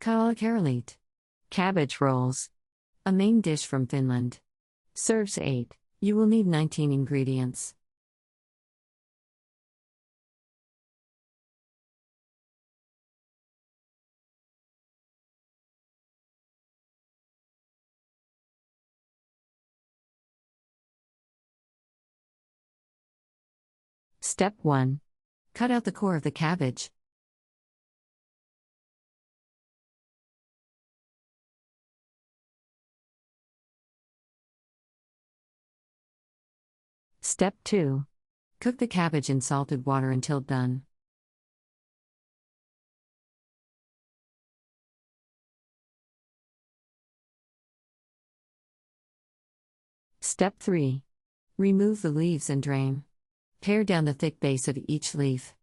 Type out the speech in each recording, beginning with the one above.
Kaalikaaryleet. Cabbage rolls. A main dish from Finland. Serves 8. You will need 19 ingredients. Step 1. Cut out the core of the cabbage. Step 2. Cook the cabbage in salted water until done. Step 3. Remove the leaves and drain. Pare down the thick base of each leaf.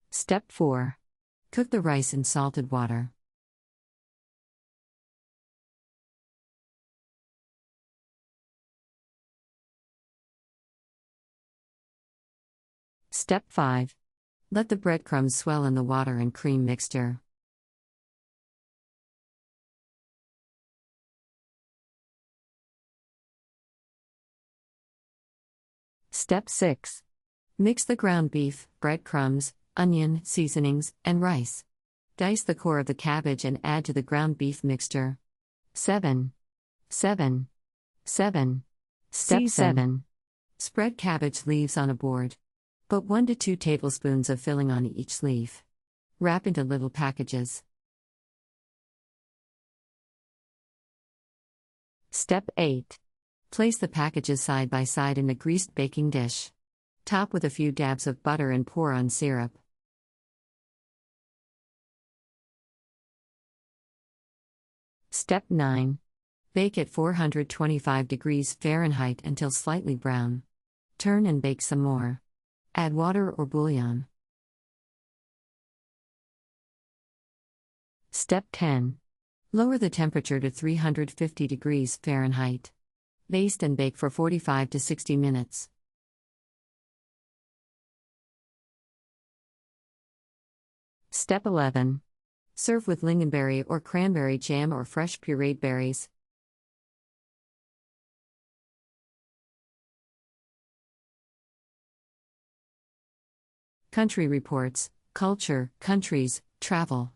Step 4. Cook the rice in salted water. Step 5. Let the breadcrumbs swell in the water and cream mixture. Step 6. Mix the ground beef, breadcrumbs, onion, seasonings, and rice. Dice the core of the cabbage and add to the ground beef mixture. 7. Step 7. Spread cabbage leaves on a board. Put 1 to 2 tablespoons of filling on each leaf. Wrap into little packages. Step 8. Place the packages side by side in a greased baking dish. Top with a few dabs of butter and pour on syrup. Step 9. Bake at 425 degrees Fahrenheit until slightly brown. Turn and bake some more. Add water or bouillon. Step 10. Lower the temperature to 350 degrees Fahrenheit. Baste and bake for 45 to 60 minutes. Step 11. Serve with lingonberry or cranberry jam or fresh pureed berries. Country Reports, Culture, Countries, Travel.